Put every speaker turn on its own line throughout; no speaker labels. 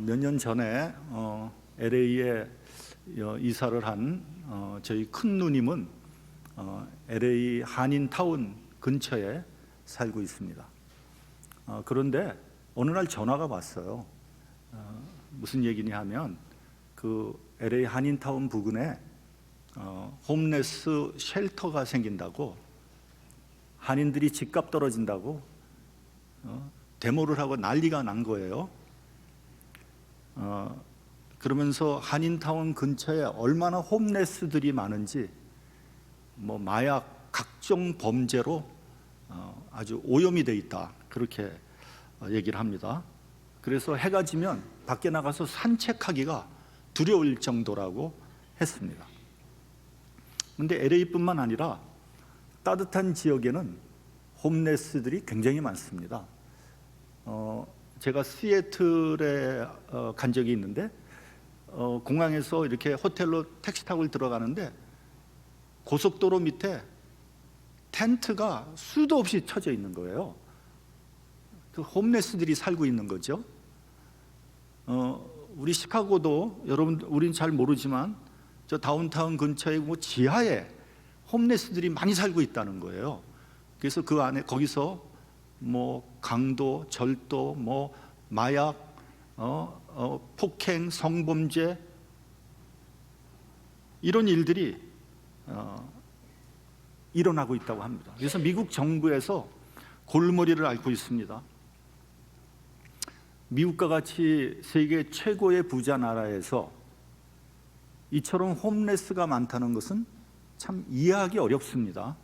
몇 년 전에 LA에 이사를 한 저희 큰 누님은 LA 한인타운 근처에 살고 있습니다. 그런데 어느 날 전화가 왔어요. 무슨 얘기냐 하면 그 LA 한인타운 부근에 홈레스 쉘터가 생긴다고, 한인들이 집값 떨어진다고 데모를 하고 난리가 난 거예요. 그러면서 한인타운 근처에 얼마나 홈레스들이 많은지, 뭐 마약, 각종 범죄로 아주 오염이 돼 있다, 그렇게 얘기를 합니다. 그래서 해가 지면 밖에 나가서 산책하기가 두려울 정도라고 했습니다. 그런데 LA뿐만 아니라 따뜻한 지역에는 홈레스들이 굉장히 많습니다. 제가 시애틀에 간 적이 있는데 공항에서 이렇게 호텔로 택시 타고 들어가는데 고속도로 밑에 텐트가 수도 없이 쳐져 있는 거예요. 그 홈레스들이 살고 있는 거죠. 우리 시카고도, 여러분 우리는 잘 모르지만 저 다운타운 근처에 뭐 지하에 홈레스들이 많이 살고 있다는 거예요. 그래서 그 안에, 거기서 뭐 강도, 절도, 뭐 마약, 폭행, 성범죄, 이런 일들이 일어나고 있다고 합니다. 그래서 미국 정부에서 골머리를 앓고 있습니다. 미국과 같이 세계 최고의 부자 나라에서 이처럼 홈레스가 많다는 것은 참 이해하기 어렵습니다.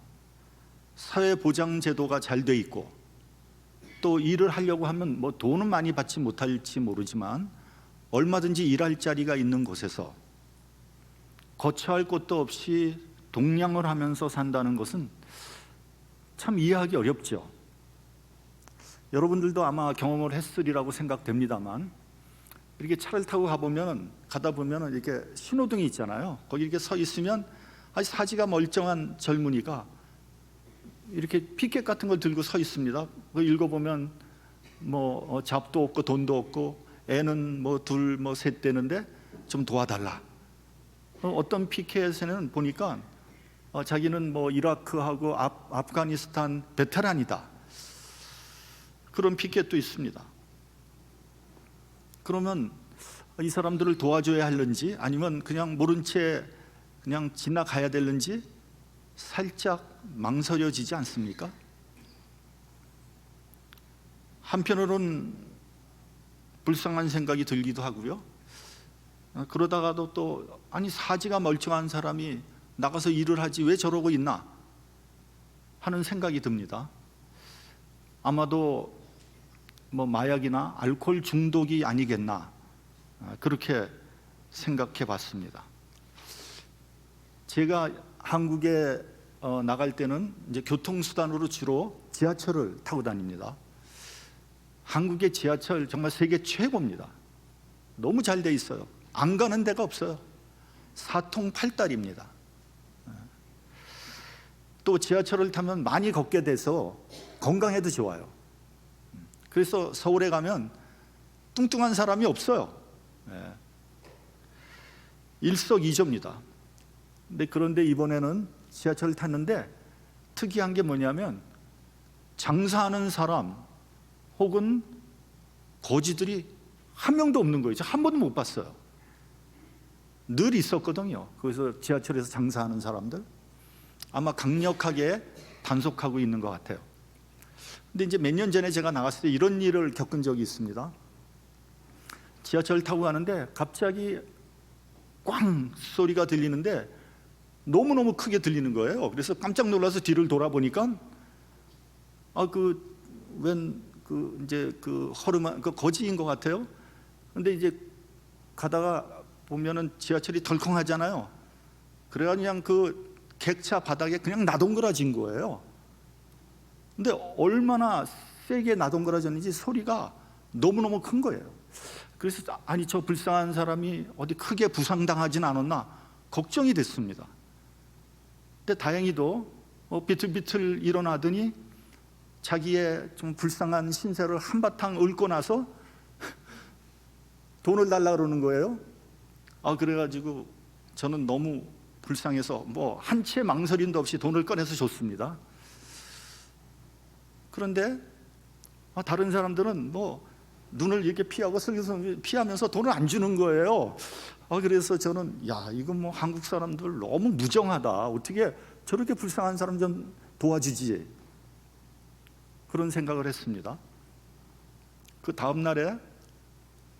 사회보장제도가 잘 돼 있고, 또 일을 하려고 하면 뭐 돈은 많이 받지 못할지 모르지만 얼마든지 일할 자리가 있는 곳에서 거처할 곳도 없이 동냥을 하면서 산다는 것은 참 이해하기 어렵죠. 여러분들도 아마 경험을 했으리라고 생각됩니다만, 이렇게 차를 타고 가다 보면 이렇게 신호등이 있잖아요. 거기 이렇게 서 있으면 아주 사지가 멀쩡한 젊은이가 이렇게 피켓 같은 걸 들고 서 있습니다. 그거 읽어보면 뭐 잡도 없고 돈도 없고 애는 뭐 둘 뭐 셋 되는데 좀 도와달라. 어떤 피켓에는 보니까 자기는 뭐 이라크하고 아프가니스탄 베테랑이다, 그런 피켓도 있습니다. 그러면 이 사람들을 도와줘야 하는지 아니면 그냥 모른 채 그냥 지나가야 되는지 살짝 망설여지지 않습니까? 한편으로는 불쌍한 생각이 들기도 하고요. 그러다가도 또 아니, 사지가 멀쩡한 사람이 나가서 일을 하지 왜 저러고 있나 하는 생각이 듭니다. 아마도 뭐 마약이나 알코올 중독이 아니겠나, 그렇게 생각해 봤습니다. 제가 한국에 나갈 때는 이제 교통수단으로 주로 지하철을 타고 다닙니다. 한국의 지하철 정말 세계 최고입니다. 너무 잘 돼 있어요. 안 가는 데가 없어요. 사통팔달입니다. 또 지하철을 타면 많이 걷게 돼서 건강에도 좋아요. 그래서 서울에 가면 뚱뚱한 사람이 없어요. 일석이조입니다. 그런데 이번에는 지하철을 탔는데 특이한 게 뭐냐면 장사하는 사람 혹은 거지들이 한 명도 없는 거예요. 한 번도 못 봤어요. 늘 있었거든요. 그래서 지하철에서 장사하는 사람들 아마 강력하게 단속하고 있는 것 같아요. 근데 이제 몇 년 전에 제가 나갔을 때 이런 일을 겪은 적이 있습니다. 지하철 타고 가는데 갑자기 꽝 소리가 들리는데 너무너무 크게 들리는 거예요. 그래서 깜짝 놀라서 뒤를 돌아보니까 이제 그 허름한 그 거지인 것 같아요. 근데 이제 가다가 보면은 지하철이 덜컹하잖아요. 그래가 그냥 그 객차 바닥에 그냥 나동그라진 거예요. 근데 얼마나 세게 나동그라졌는지 소리가 너무너무 큰 거예요. 그래서 아니, 저 불쌍한 사람이 어디 크게 부상당하진 않았나 걱정이 됐습니다. 근데 다행히도 비틀비틀 일어나더니 자기의 좀 불쌍한 신세를 한바탕 읊고 나서 돈을 달라 그러는 거예요. 그래가지고 저는 너무 불쌍해서 뭐 한 채 망설임도 없이 돈을 꺼내서 줬습니다. 그런데 다른 사람들은 뭐 눈을 이렇게 피하고 슬슬 피하면서 돈을 안 주는 거예요. 그래서 저는 이건 뭐 한국 사람들 너무 무정하다. 어떻게 저렇게 불쌍한 사람 좀 도와주지. 그런 생각을 했습니다. 그 다음 날에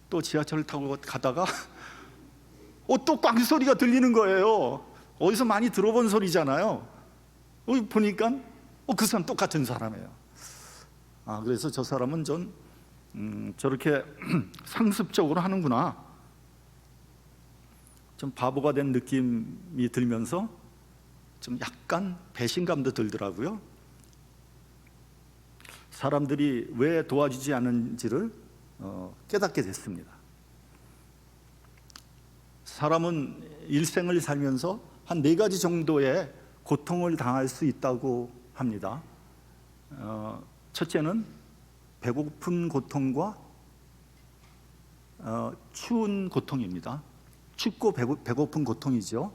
또 지하철을 타고 가다가 또 꽝소리가 들리는 거예요. 어디서 많이 들어본 소리잖아요. 보니까 그 사람 똑같은 사람이에요. 그래서 저 사람은 저렇게 상습적으로 하는구나. 좀 바보가 된 느낌이 들면서 좀 약간 배신감도 들더라고요. 사람들이 왜 도와주지 않는지를 깨닫게 됐습니다. 사람은 일생을 살면서 한 4가지 정도의 고통을 당할 수 있다고 합니다. 첫째는 배고픈 고통과 추운 고통입니다. 춥고 배고픈 고통이죠.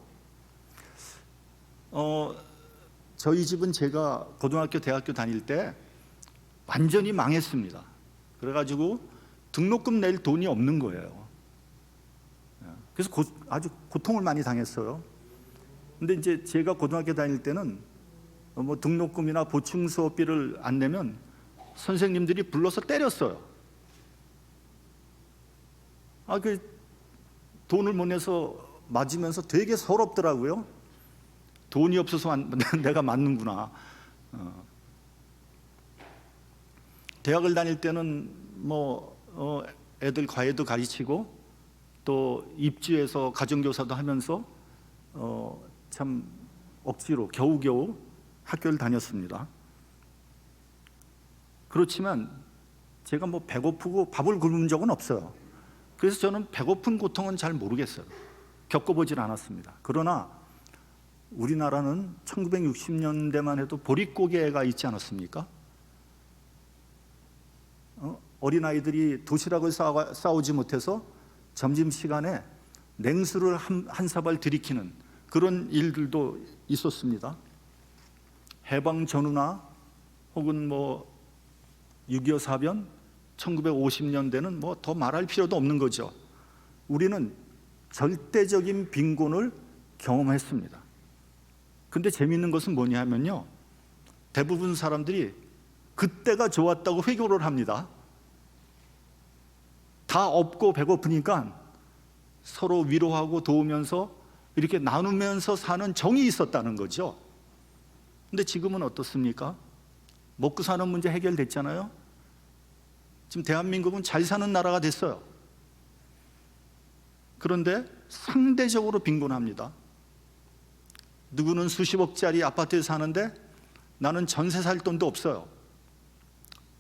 저희 집은 제가 고등학교, 대학교 다닐 때 완전히 망했습니다. 그래가지고 등록금 낼 돈이 없는 거예요. 그래서 아주 고통을 많이 당했어요. 근데 이제 제가 고등학교 다닐 때는 뭐 등록금이나 보충 수업비를 안 내면 선생님들이 불러서 때렸어요. 그 돈을 못 내서 맞으면서 되게 서럽더라고요. 돈이 없어서 내가 맞는구나. 대학을 다닐 때는 애들 과외도 가르치고 또 입주해서 가정교사도 하면서 참 억지로 겨우겨우 학교를 다녔습니다. 그렇지만 제가 배고프고 밥을 굶은 적은 없어요. 그래서 저는 배고픈 고통은 잘 모르겠어요. 겪어보질 않았습니다. 그러나 우리나라는 1960년대만 해도 보릿고개가 있지 않았습니까? 어린아이들이 도시락을 싸오지 못해서 점심시간에 냉수를 한 사발 들이키는 그런 일들도 있었습니다. 해방 전후나 혹은 6.25 사변, 1950년대는 더 말할 필요도 없는 거죠. 우리는 절대적인 빈곤을 경험했습니다. 근데 재미있는 것은 뭐냐 하면요, 대부분 사람들이 그때가 좋았다고 회고를 합니다. 다 없고 배고프니까 서로 위로하고 도우면서 이렇게 나누면서 사는 정이 있었다는 거죠. 근데 지금은 어떻습니까? 먹고 사는 문제 해결됐잖아요. 지금 대한민국은 잘 사는 나라가 됐어요. 그런데 상대적으로 빈곤합니다. 누구는 수십억짜리 아파트에 사는데 나는 전세 살 돈도 없어요.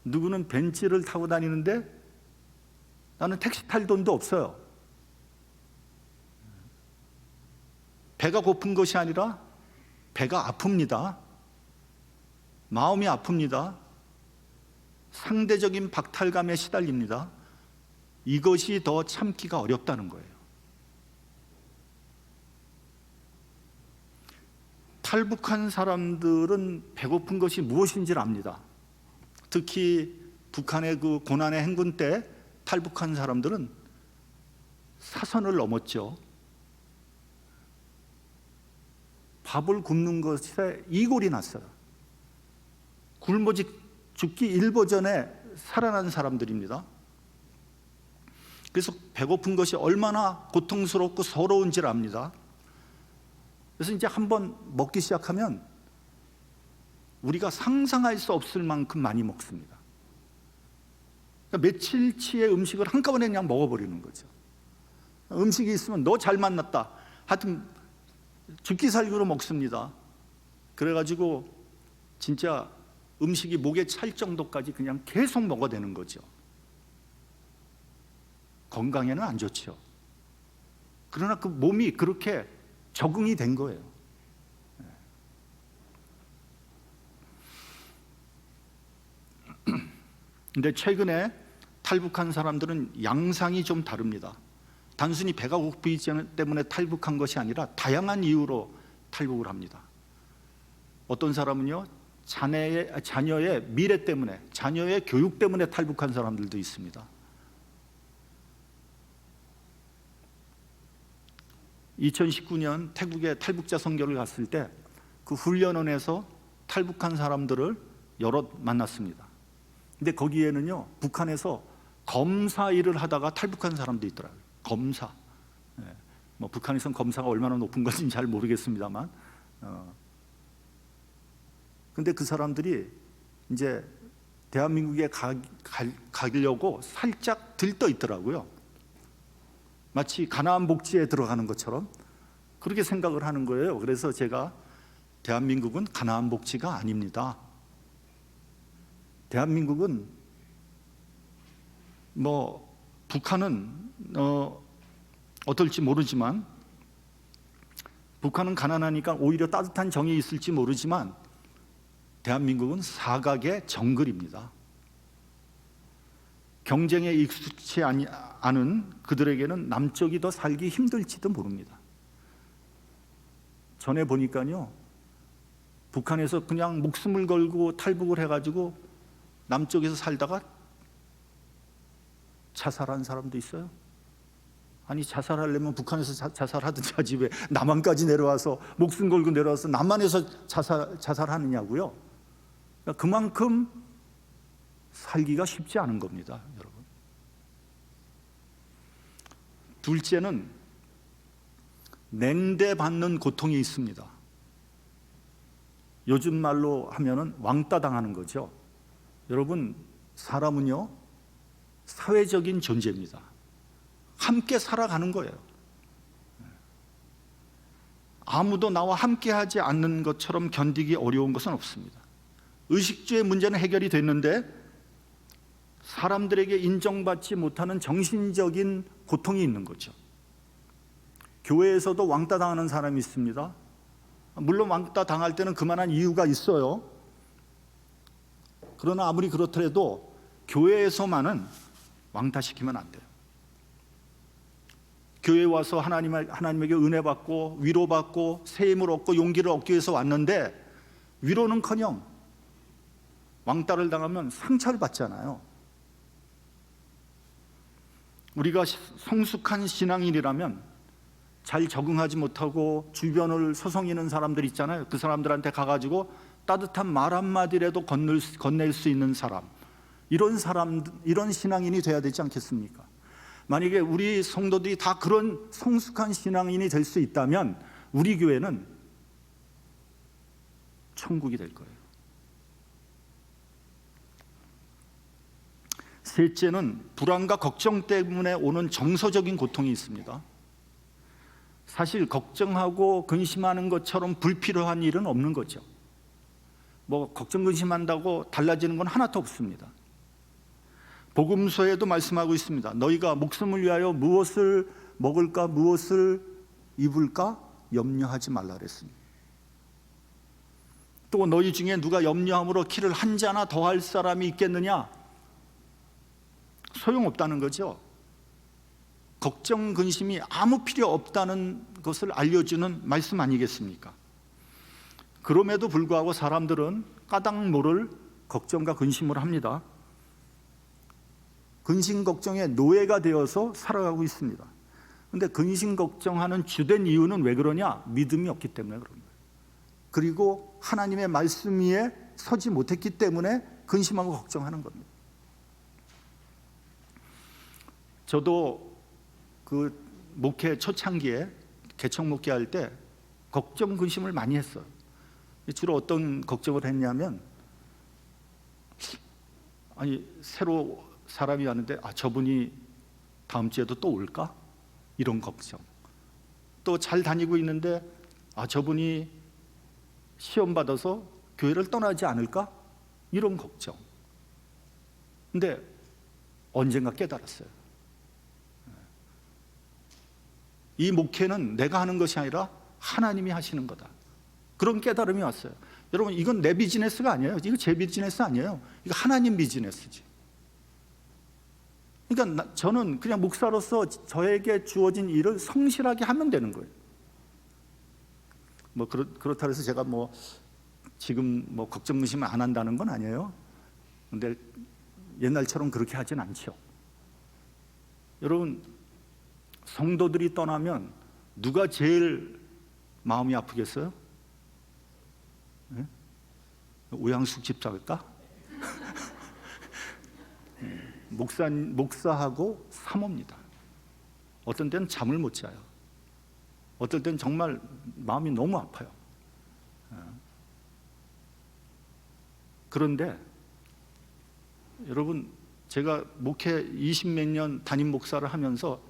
누구는 벤츠를 타고 다니는데 나는 택시 탈 돈도 없어요. 배가 고픈 것이 아니라 배가 아픕니다. 마음이 아픕니다. 상대적인 박탈감에 시달립니다. 이것이 더 참기가 어렵다는 거예요. 탈북한 사람들은 배고픈 것이 무엇인지를 압니다. 특히 북한의 그 고난의 행군 때 탈북한 사람들은 사선을 넘었죠. 밥을 굶는 것에 이골이 났어요. 굶어 죽기 일보 전에 살아난 사람들입니다. 그래서 배고픈 것이 얼마나 고통스럽고 서러운지를 압니다. 그래서 이제 한번 먹기 시작하면 우리가 상상할 수 없을 만큼 많이 먹습니다. 그러니까 며칠치의 음식을 한꺼번에 그냥 먹어버리는 거죠. 음식이 있으면 너 잘 만났다. 하여튼 죽기 살기로 먹습니다. 그래가지고 진짜 음식이 목에 찰 정도까지 그냥 계속 먹어대는 거죠. 건강에는 안 좋죠. 그러나 그 몸이 그렇게 적응이 된 거예요. 근데 최근에 탈북한 사람들은 양상이 좀 다릅니다. 단순히 배가 고프기 때문에 탈북한 것이 아니라 다양한 이유로 탈북을 합니다. 어떤 사람은요, 자녀의 미래 때문에, 자녀의 교육 때문에 탈북한 사람들도 있습니다. 2019년 태국에 탈북자 선교를 갔을 때 그 훈련원에서 탈북한 사람들을 여럿 만났습니다. 근데 거기에는요, 북한에서 검사 일을 하다가 탈북한 사람도 있더라고요. 검사. 뭐 북한에선 검사가 얼마나 높은 건지는 잘 모르겠습니다만, 근데 그 사람들이 이제 대한민국에 가려고 살짝 들떠 있더라고요. 마치 가나안 복지에 들어가는 것처럼 그렇게 생각을 하는 거예요. 그래서 제가 대한민국은 가나안 복지가 아닙니다. 대한민국은 뭐 북한은 어떨지 모르지만, 북한은 가난하니까 오히려 따뜻한 정이 있을지 모르지만 대한민국은 사각의 정글입니다. 경쟁에 익숙치 않은 그들에게는 남쪽이 더 살기 힘들지도 모릅니다. 전에 보니까요, 북한에서 그냥 목숨을 걸고 탈북을 해가지고 남쪽에서 살다가 자살한 사람도 있어요. 아니, 자살하려면 북한에서 자살하든지 하지 왜 남한까지 내려와서 목숨 걸고 내려와서 남한에서 자살하느냐고요. 그러니까 그만큼 살기가 쉽지 않은 겁니다, 여러분. 둘째는 냉대받는 고통이 있습니다. 요즘 말로 하면은 왕따 당하는 거죠. 여러분, 사람은요, 사회적인 존재입니다. 함께 살아가는 거예요. 아무도 나와 함께 하지 않는 것처럼 견디기 어려운 것은 없습니다. 의식주의 문제는 해결이 됐는데 사람들에게 인정받지 못하는 정신적인 고통이 있는 거죠. 교회에서도 왕따 당하는 사람이 있습니다. 물론 왕따 당할 때는 그만한 이유가 있어요. 그러나 아무리 그렇더라도 교회에서만은 왕따시키면 안 돼요. 교회에 와서 하나님에게 은혜 받고 위로 받고 새 힘을 얻고 용기를 얻기 위해서 왔는데, 위로는커녕 왕따를 당하면 상처를 받잖아요. 우리가 성숙한 신앙인이라면 잘 적응하지 못하고 주변을 서성이는 사람들 있잖아요. 그 사람들한테 가가지고 따뜻한 말 한마디라도 건넬 수 있는 사람, 이런 신앙인이 돼야 되지 않겠습니까? 만약에 우리 성도들이 다 그런 성숙한 신앙인이 될 수 있다면 우리 교회는 천국이 될 거예요. 셋째는 불안과 걱정 때문에 오는 정서적인 고통이 있습니다. 사실 걱정하고 근심하는 것처럼 불필요한 일은 없는 거죠. 뭐 걱정 근심한다고 달라지는 건 하나도 없습니다. 복음서에도 말씀하고 있습니다. 너희가 목숨을 위하여 무엇을 먹을까 무엇을 입을까 염려하지 말라 그랬습니다. 또 너희 중에 누가 염려함으로 키를 한 자나 더할 사람이 있겠느냐? 소용없다는 거죠. 걱정 근심이 아무 필요 없다는 것을 알려주는 말씀 아니겠습니까? 그럼에도 불구하고 사람들은 까닭 모를 걱정과 근심을 합니다. 근심 걱정의 노예가 되어서 살아가고 있습니다. 그런데 근심 걱정하는 주된 이유는 왜 그러냐? 믿음이 없기 때문에 그런 거예요. 그리고 하나님의 말씀 위에 서지 못했기 때문에 근심하고 걱정하는 겁니다. 저도 그 목회 초창기에 개척 목회할 때 걱정 근심을 많이 했어요. 주로 어떤 걱정을 했냐면, 아니 새로 사람이 왔는데 저분이 다음 주에도 또 올까? 이런 걱정. 또 잘 다니고 있는데 저분이 시험 받아서 교회를 떠나지 않을까? 이런 걱정. 근데 언젠가 깨달았어요. 이 목회는 내가 하는 것이 아니라 하나님이 하시는 거다. 그런 깨달음이 왔어요. 여러분, 이건 내 비즈니스가 아니에요. 이거 제 비즈니스 아니에요. 이거 하나님 비즈니스지. 그러니까 저는 그냥 목사로서 저에게 주어진 일을 성실하게 하면 되는 거예요. 뭐 그렇다 해서 제가 뭐 지금 뭐 걱정 의심을 안 한다는 건 아니에요. 근데 옛날처럼 그렇게 하진 않죠. 여러분, 성도들이 떠나면 누가 제일 마음이 아프겠어요? 네? 오양숙 집사일까? 목사하고 사모입니다. 어떤 때는 잠을 못 자요. 어떨 때는 정말 마음이 너무 아파요. 그런데 여러분, 제가 목회 20몇 년 담임 목사를 하면서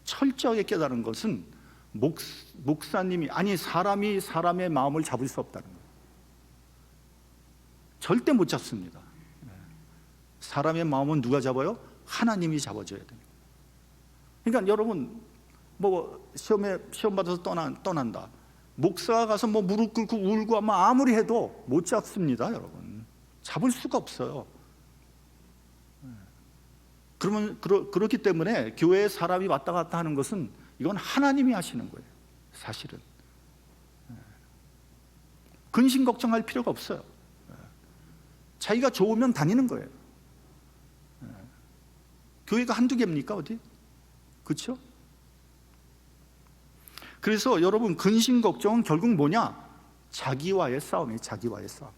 철저하게 깨달은 것은 목사님이, 아니 사람이 사람의 마음을 잡을 수 없다는 거예요. 절대 못 잡습니다. 사람의 마음은 누가 잡아요? 하나님이 잡아줘야 돼요. 그러니까 여러분, 뭐 시험 받아서 떠난다. 목사가 가서 뭐 무릎 꿇고 울고 하면 아무리 해도 못 잡습니다, 여러분. 잡을 수가 없어요. 그러면 그렇기 때문에 교회에 사람이 왔다 갔다 하는 것은 이건 하나님이 하시는 거예요. 사실은 근심 걱정할 필요가 없어요. 자기가 좋으면 다니는 거예요. 교회가 한두 개입니까 어디? 그렇죠? 그래서 여러분, 근심 걱정은 결국 뭐냐? 자기와의 싸움이에요. 자기와의 싸움.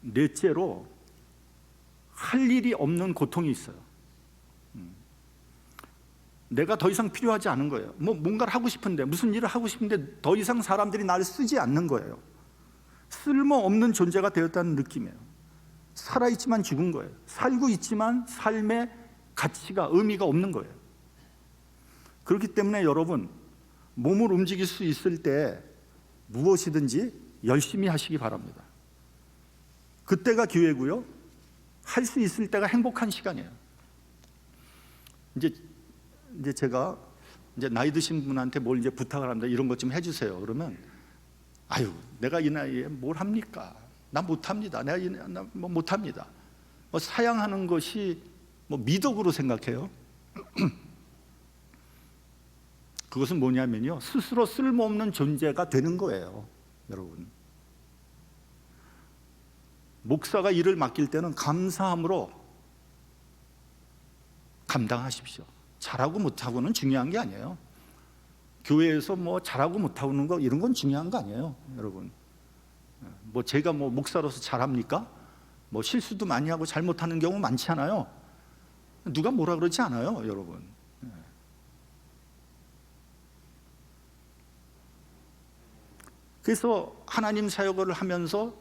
넷째로, 할 일이 없는 고통이 있어요. 내가 더 이상 필요하지 않은 거예요. 뭐 뭔가를 하고 싶은데, 무슨 일을 하고 싶은데 더 이상 사람들이 나를 쓰지 않는 거예요. 쓸모없는 존재가 되었다는 느낌이에요. 살아있지만 죽은 거예요. 살고 있지만 삶의 가치가, 의미가 없는 거예요. 그렇기 때문에 여러분, 몸을 움직일 수 있을 때 무엇이든지 열심히 하시기 바랍니다. 그때가 기회고요, 할 수 있을 때가 행복한 시간이에요. 이제 제가 나이 드신 분한테 뭘 이제 부탁을 합니다. 이런 것 좀 해주세요. 그러면 아유, 내가 이 나이에 뭘 합니까? 나 못합니다. 나 뭐 못합니다. 뭐 사양하는 것이 뭐 미덕으로 생각해요. 그것은 뭐냐면요, 스스로 쓸모없는 존재가 되는 거예요, 여러분. 목사가 일을 맡길 때는 감사함으로 감당하십시오. 잘하고 못하고는 중요한 게 아니에요. 교회에서 뭐 잘하고 못하는 거 이런 건 중요한 거 아니에요, 여러분. 뭐 제가 뭐 목사로서 잘합니까? 뭐 실수도 많이 하고 잘못하는 경우 많잖아요. 누가 뭐라 그러지 않아요, 여러분. 그래서 하나님 사역을 하면서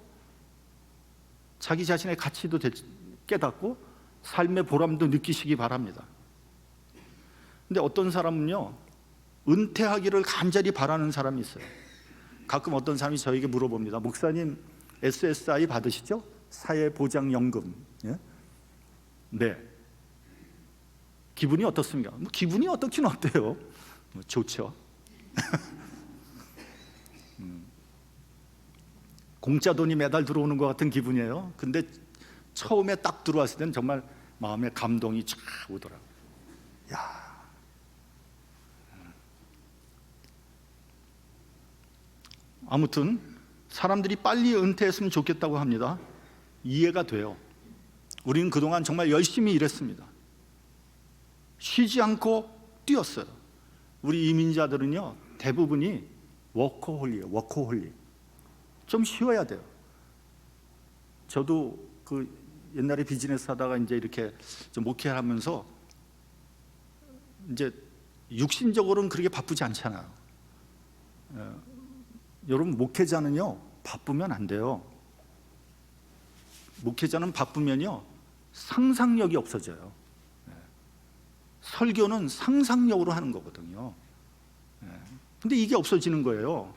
자기 자신의 가치도 깨닫고 삶의 보람도 느끼시기 바랍니다. 근데 어떤 사람은요, 은퇴하기를 간절히 바라는 사람이 있어요. 가끔 어떤 사람이 저에게 물어봅니다. 목사님, SSI 받으시죠? 사회보장연금. 예? 네. 기분이 어떻습니까? 뭐 기분이 어떻긴 어때요? 뭐 좋죠. 공짜 돈이 매달 들어오는 것 같은 기분이에요. 근데 처음에 딱 들어왔을 때는 정말 마음에 감동이 쫙 오더라고요. 야. 아무튼 사람들이 빨리 은퇴했으면 좋겠다고 합니다. 이해가 돼요. 우리는 그동안 정말 열심히 일했습니다. 쉬지 않고 뛰었어요. 우리 이민자들은요, 대부분이 워커홀리예요. 워커홀리. 좀 쉬어야 돼요. 저도 그 옛날에 비즈니스 하다가 이제 이렇게 좀 목회하면서 이제 육신적으로는 그렇게 바쁘지 않잖아요. 여러분, 목회자는요, 바쁘면 안 돼요. 목회자는 바쁘면요, 상상력이 없어져요. 설교는 상상력으로 하는 거거든요. 근데 이게 없어지는 거예요.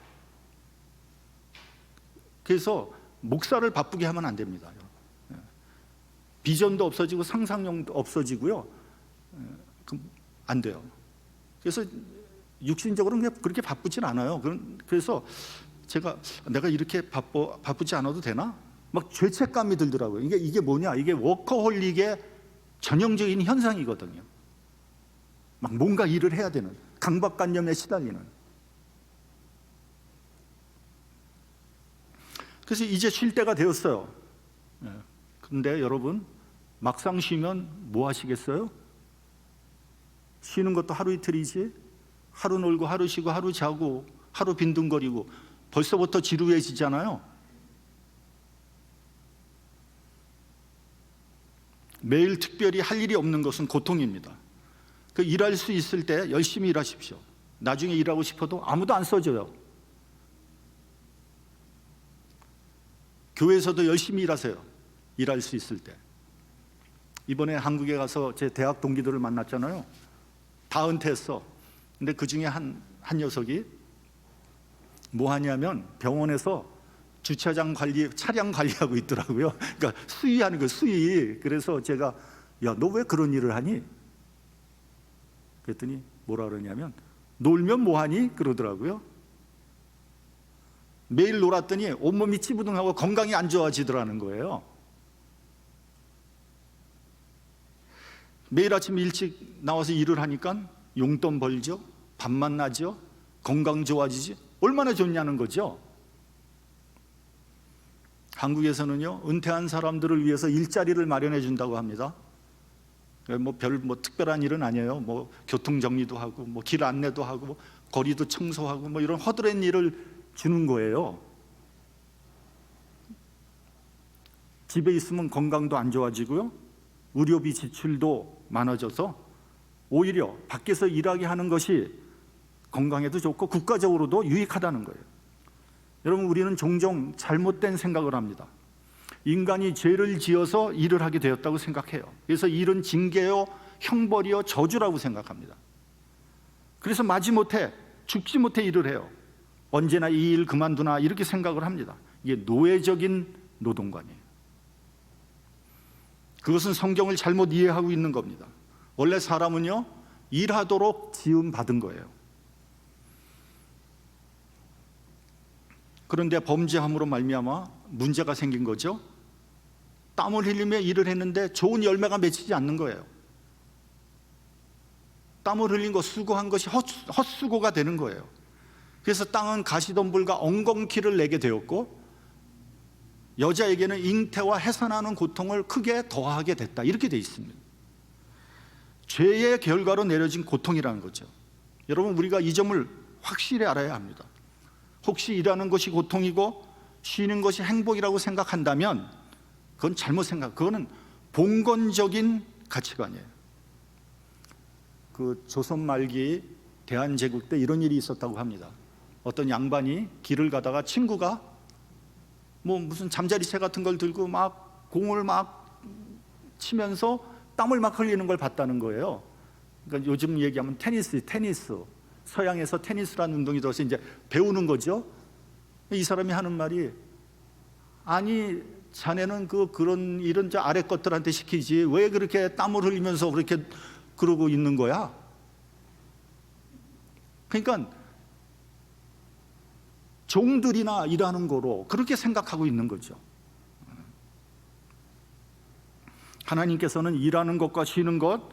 그래서 목사를 바쁘게 하면 안 됩니다. 비전도 없어지고 상상력도 없어지고요. 안 돼요. 그래서 육신적으로는 그렇게 바쁘진 않아요. 그래서 내가 이렇게 바쁘지 않아도 되나? 막 죄책감이 들더라고요. 이게 뭐냐? 이게 워커홀릭의 전형적인 현상이거든요. 막 뭔가 일을 해야 되는, 강박관념에 시달리는. 그래서 이제 쉴 때가 되었어요. 근데 여러분, 막상 쉬면 뭐 하시겠어요? 쉬는 것도 하루 이틀이지. 하루 놀고 하루 쉬고 하루 자고 하루 빈둥거리고 벌써부터 지루해지잖아요. 매일 특별히 할 일이 없는 것은 고통입니다. 그 일할 수 있을 때 열심히 일하십시오. 나중에 일하고 싶어도 아무도 안 써줘요. 교회에서도 열심히 일하세요. 일할 수 있을 때. 이번에 한국에 가서 제 대학 동기들을 만났잖아요. 다 은퇴했어. 근데 그 중에 한 녀석이 뭐 하냐면 병원에서 주차장 관리, 차량 관리하고 있더라고요. 그러니까 수의하는 거, 수의. 그래서 제가 야, 너 왜 그런 일을 하니? 그랬더니 뭐라 그러냐면 놀면 뭐하니? 그러더라고요. 매일 놀았더니 온몸이 찌부둥하고 건강이 안 좋아지더라는 거예요. 매일 아침 일찍 나와서 일을 하니까 용돈 벌죠, 밥만 나죠, 건강 좋아지지. 얼마나 좋냐는 거죠. 한국에서는요, 은퇴한 사람들을 위해서 일자리를 마련해 준다고 합니다. 뭐 특별한 일은 아니에요. 뭐 교통 정리도 하고, 뭐 길 안내도 하고, 뭐 거리도 청소하고, 뭐 이런 허드렛 일을 주는 거예요. 집에 있으면 건강도 안 좋아지고요, 의료비 지출도 많아져서 오히려 밖에서 일하게 하는 것이 건강에도 좋고 국가적으로도 유익하다는 거예요. 여러분, 우리는 종종 잘못된 생각을 합니다. 인간이 죄를 지어서 일을 하게 되었다고 생각해요. 그래서 일은 징계요, 형벌이요, 저주라고 생각합니다. 그래서 마지못해, 죽지 못해 일을 해요. 언제나 이 일 그만두나 이렇게 생각을 합니다. 이게 노예적인 노동관이에요. 그것은 성경을 잘못 이해하고 있는 겁니다. 원래 사람은요, 일하도록 지음 받은 거예요. 그런데 범죄함으로 말미암아 문제가 생긴 거죠. 땀을 흘리며 일을 했는데 좋은 열매가 맺히지 않는 거예요. 땀을 흘린 것, 수고한 것이 헛수고가 되는 거예요. 그래서 땅은 가시덤불과 엉겅퀴를 내게 되었고, 여자에게는 잉태와 해산하는 고통을 크게 더하게 됐다. 이렇게 돼 있습니다. 죄의 결과로 내려진 고통이라는 거죠. 여러분, 우리가 이 점을 확실히 알아야 합니다. 혹시 일하는 것이 고통이고 쉬는 것이 행복이라고 생각한다면 그건 그거는 봉건적인 가치관이에요. 그 조선 말기 대한제국 때 이런 일이 있었다고 합니다. 어떤 양반이 길을 가다가 친구가 뭐 무슨 잠자리채 같은 걸 들고 막 공을 막 치면서 땀을 막 흘리는 걸 봤다는 거예요. 그러니까 요즘 얘기하면 테니스. 서양에서 테니스라는 운동이 들어서 이제 배우는 거죠. 이 사람이 하는 말이, 아니 자네는 그런 일은 저 아래 것들한테 시키지 왜 그렇게 땀을 흘리면서 그렇게 그러고 있는 거야? 그러니까 종들이나 일하는 거로 그렇게 생각하고 있는 거죠. 하나님께서는 일하는 것과 쉬는 것,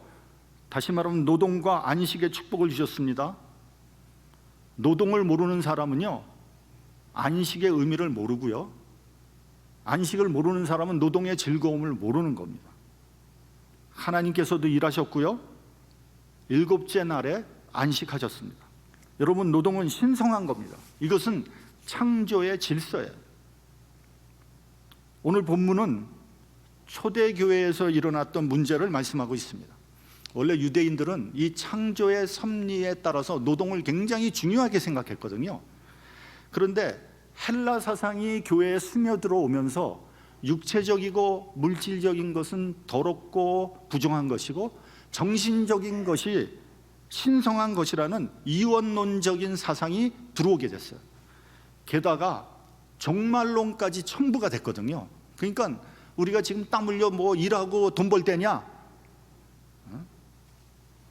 다시 말하면 노동과 안식의 축복을 주셨습니다. 노동을 모르는 사람은요, 안식의 의미를 모르고요, 안식을 모르는 사람은 노동의 즐거움을 모르는 겁니다. 하나님께서도 일하셨고요, 일곱째 날에 안식하셨습니다. 여러분, 노동은 신성한 겁니다. 이것은 창조의 질서예요. 오늘 본문은 초대교회에서 일어났던 문제를 말씀하고 있습니다. 원래 유대인들은 이 창조의 섭리에 따라서 노동을 굉장히 중요하게 생각했거든요. 그런데 헬라 사상이 교회에 스며들어 오면서 육체적이고 물질적인 것은 더럽고 부정한 것이고 정신적인 것이 신성한 것이라는 이원론적인 사상이 들어오게 됐어요. 게다가 종말론까지 첨부가 됐거든요. 그러니까 우리가 지금 땀 흘려 뭐 일하고 돈 벌 때냐?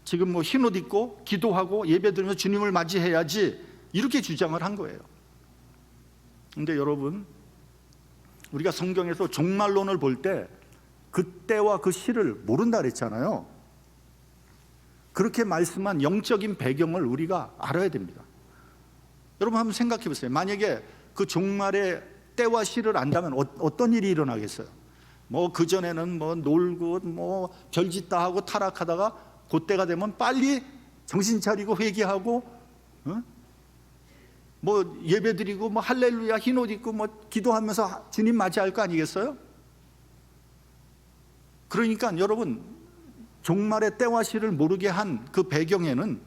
지금 뭐 흰옷 입고 기도하고 예배드리면서 주님을 맞이해야지, 이렇게 주장을 한 거예요. 근데 여러분, 우리가 성경에서 종말론을 볼 때 그때와 그 시를 모른다 그랬잖아요. 그렇게 말씀한 영적인 배경을 우리가 알아야 됩니다. 여러분 한번 생각해 보세요. 만약에 그 종말의 때와 시를 안다면 어떤 일이 일어나겠어요? 뭐 그전에는 뭐 놀고 뭐 별짓 다 하고 타락하다가 그때가 되면 빨리 정신 차리고 회개하고 뭐 예배드리고 뭐 할렐루야 흰 옷 입고 뭐 기도하면서 주님 맞이할 거 아니겠어요? 그러니까 여러분 종말의 때와 시를 모르게 한 그 배경에는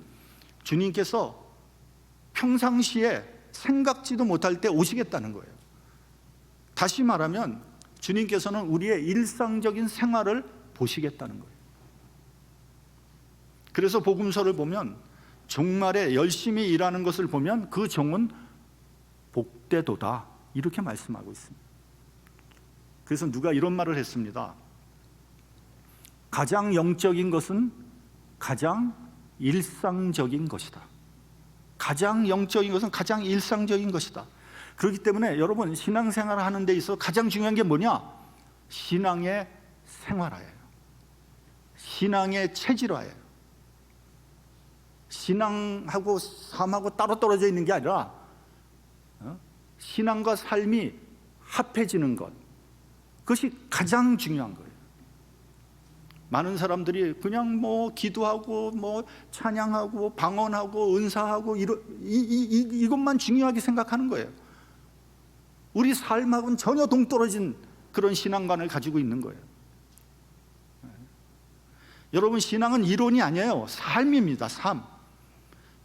주님께서 평상시에 생각지도 못할 때 오시겠다는 거예요. 다시 말하면 주님께서는 우리의 일상적인 생활을 보시겠다는 거예요. 그래서 복음서를 보면 종말에 열심히 일하는 것을 보면 그 종은 복되도다 이렇게 말씀하고 있습니다. 그래서 누가 이런 말을 했습니다. 가장 영적인 것은 가장 일상적인 것이다. 가장 영적인 것은 가장 일상적인 것이다. 그렇기 때문에 여러분 신앙생활을 하는 데 있어서 가장 중요한 게 뭐냐? 신앙의 생활화예요. 신앙의 체질화예요. 신앙하고 삶하고 따로 떨어져 있는 게 아니라 신앙과 삶이 합해지는 것, 그것이 가장 중요한 거예요. 많은 사람들이 그냥 뭐 기도하고 뭐 찬양하고 방언하고 은사하고 이것만 중요하게 생각하는 거예요. 우리 삶하고는 전혀 동떨어진 그런 신앙관을 가지고 있는 거예요. 여러분 신앙은 이론이 아니에요. 삶입니다. 삶.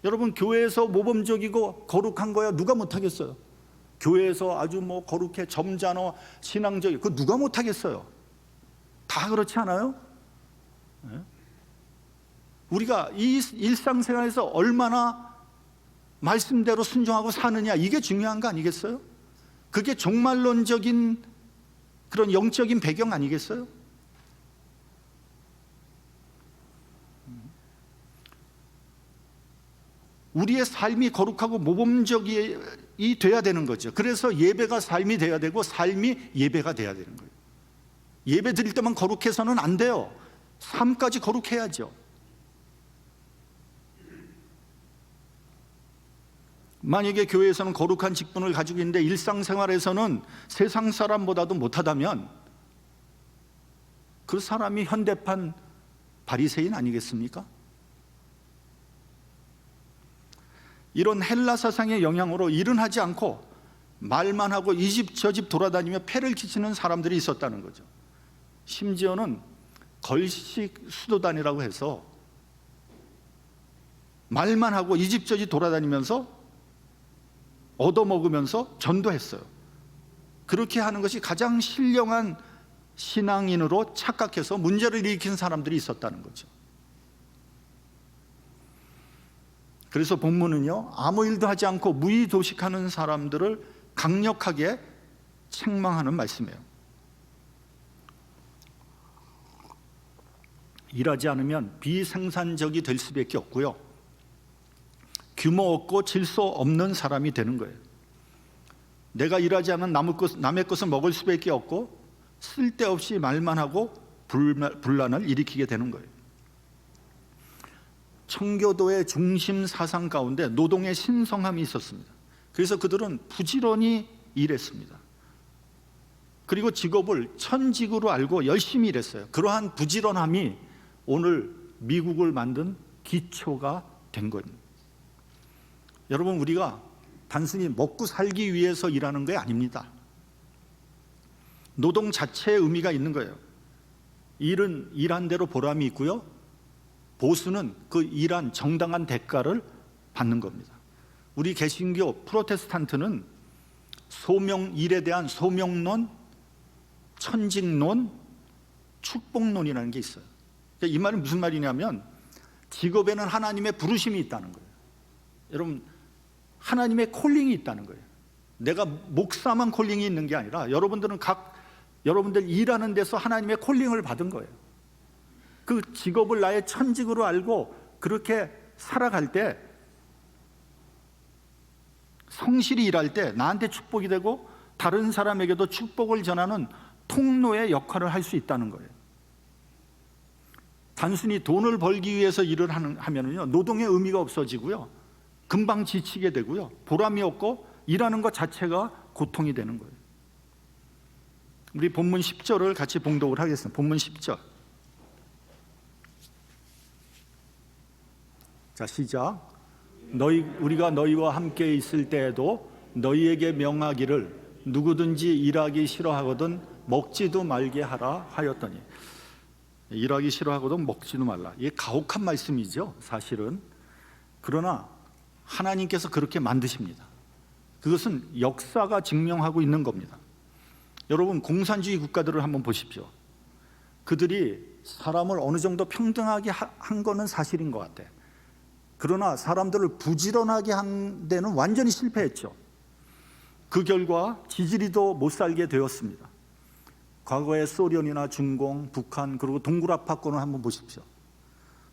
여러분 교회에서 모범적이고 거룩한 거야 누가 못하겠어요? 교회에서 아주 뭐 거룩해 점잖어 신앙적이 그거 누가 못하겠어요? 다 그렇지 않아요? 우리가 이 일상생활에서 얼마나 말씀대로 순종하고 사느냐 이게 중요한 거 아니겠어요? 그게 종말론적인 그런 영적인 배경 아니겠어요? 우리의 삶이 거룩하고 모범적이 돼야 되는 거죠. 그래서 예배가 삶이 돼야 되고 삶이 예배가 돼야 되는 거예요. 예배 드릴 때만 거룩해서는 안 돼요. 삶까지 거룩해야죠. 만약에 교회에서는 거룩한 직분을 가지고 있는데 일상생활에서는 세상 사람보다도 못하다면 그 사람이 현대판 바리새인 아니겠습니까? 이런 헬라 사상의 영향으로 일은 하지 않고 말만 하고 이 집 저 집 돌아다니며 폐를 끼치는 사람들이 있었다는 거죠. 심지어는 걸식 수도단이라고 해서 말만 하고 이 집 저 집 돌아다니면서 얻어먹으면서 전도했어요. 그렇게 하는 것이 가장 신령한 신앙인으로 착각해서 문제를 일으킨 사람들이 있었다는 거죠. 그래서 본문은요 아무 일도 하지 않고 무의도식하는 사람들을 강력하게 책망하는 말씀이에요. 일하지 않으면 비생산적이 될 수밖에 없고요, 규모 없고 질서 없는 사람이 되는 거예요. 내가 일하지 않은 남의 것을 먹을 수밖에 없고 쓸데없이 말만 하고 분란을 일으키게 되는 거예요. 청교도의 중심 사상 가운데 노동의 신성함이 있었습니다. 그래서 그들은 부지런히 일했습니다. 그리고 직업을 천직으로 알고 열심히 일했어요. 그러한 부지런함이 오늘 미국을 만든 기초가 된 겁니다. 여러분 우리가 단순히 먹고 살기 위해서 일하는 게 아닙니다. 노동 자체에 의미가 있는 거예요. 일은 일한 대로 보람이 있고요, 보수는 그 일한 정당한 대가를 받는 겁니다. 우리 개신교 프로테스탄트는 일에 대한 소명론, 천직론, 축복론이라는 게 있어요. 이 말이 무슨 말이냐면 직업에는 하나님의 부르심이 있다는 거예요. 여러분 하나님의 콜링이 있다는 거예요. 내가 목사만 콜링이 있는 게 아니라 여러분들 일하는 데서 하나님의 콜링을 받은 거예요. 그 직업을 나의 천직으로 알고 그렇게 살아갈 때, 성실히 일할 때 나한테 축복이 되고 다른 사람에게도 축복을 전하는 통로의 역할을 할 수 있다는 거예요. 단순히 돈을 벌기 위해서 일을 하면은요, 노동의 의미가 없어지고요, 금방 지치게 되고요, 보람이 없고 일하는 것 자체가 고통이 되는 거예요. 우리 본문 10절을 같이 봉독을 하겠습니다. 본문 10절. 자, 시작. 우리가 너희와 함께 있을 때에도 너희에게 명하기를 누구든지 일하기 싫어하거든 먹지도 말게 하라 하였더니, 일하기 싫어하거든 먹지도 말라. 이게 가혹한 말씀이죠, 사실은. 그러나 하나님께서 그렇게 만드십니다. 그것은 역사가 증명하고 있는 겁니다. 여러분, 공산주의 국가들을 한번 보십시오. 그들이 사람을 어느 정도 평등하게 한 거는 사실인 것 같아요. 그러나 사람들을 부지런하게 한 데는 완전히 실패했죠. 그 결과 지지리도 못 살게 되었습니다. 과거의 소련이나 중공, 북한, 그리고 동굴압파권을 한번 보십시오.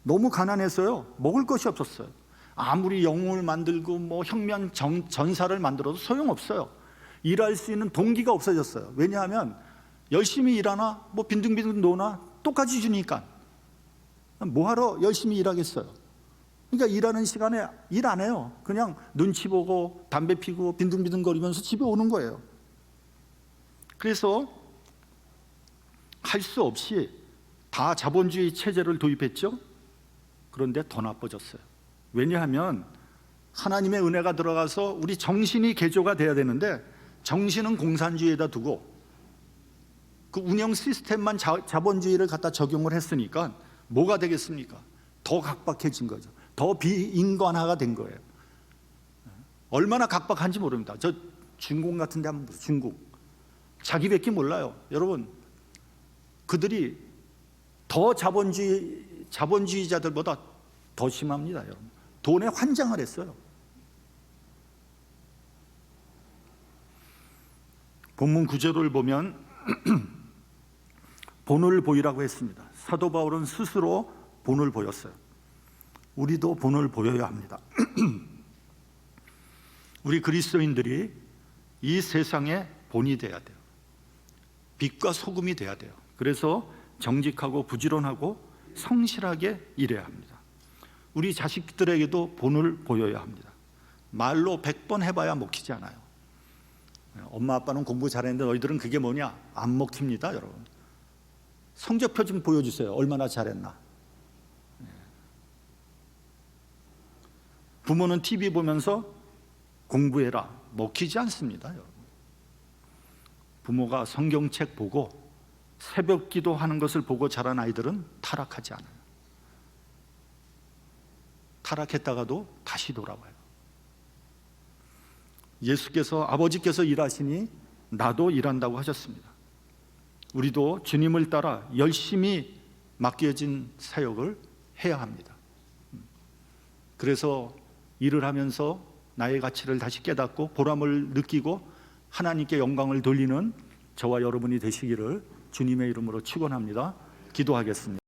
너무 가난해서요, 먹을 것이 없었어요. 아무리 영웅을 만들고 뭐 혁명 전사를 만들어도 소용없어요. 일할 수 있는 동기가 없어졌어요. 왜냐하면 열심히 일하나 뭐 빈둥빈둥 노나 똑같이 주니까 뭐하러 열심히 일하겠어요. 그러니까 일하는 시간에 일 안 해요. 그냥 눈치 보고 담배 피고 빈둥빈둥 거리면서 집에 오는 거예요. 그래서 할 수 없이 다 자본주의 체제를 도입했죠. 그런데 더 나빠졌어요. 왜냐하면 하나님의 은혜가 들어가서 우리 정신이 개조가 돼야 되는데, 정신은 공산주의에다 두고 그 운영 시스템만 자본주의를 갖다 적용을 했으니까 뭐가 되겠습니까? 더 각박해진 거죠. 더 비인간화가 된 거예요. 얼마나 각박한지 모릅니다. 저 중공 같은 데 한번 보세요. 중공. 자기밖에 몰라요. 여러분, 그들이 더 자본주의자들보다 더 심합니다. 여러분, 돈에 환장을 했어요. 본문 9절을 보면 본을 보이라고 했습니다. 사도 바울은 스스로 본을 보였어요. 우리도 본을 보여야 합니다. 우리 그리스도인들이 이 세상의 본이 돼야 돼요. 빛과 소금이 돼야 돼요. 그래서 정직하고 부지런하고 성실하게 일해야 합니다. 우리 자식들에게도 본을 보여야 합니다. 말로 100번 해봐야 먹히지 않아요. 엄마 아빠는 공부 잘했는데 너희들은 그게 뭐냐? 안 먹힙니다, 여러분. 성적표 좀 보여주세요. 얼마나 잘했나. 부모는 TV 보면서 공부해라. 먹히지 않습니다, 여러분. 부모가 성경책 보고 새벽 기도하는 것을 보고 자란 아이들은 타락하지 않아요. 타락했다가도 다시 돌아와요. 예수께서, 아버지께서 일하시니 나도 일한다고 하셨습니다. 우리도 주님을 따라 열심히 맡겨진 사역을 해야 합니다. 그래서 일을 하면서 나의 가치를 다시 깨닫고 보람을 느끼고 하나님께 영광을 돌리는 저와 여러분이 되시기를 주님의 이름으로 축원합니다. 기도하겠습니다.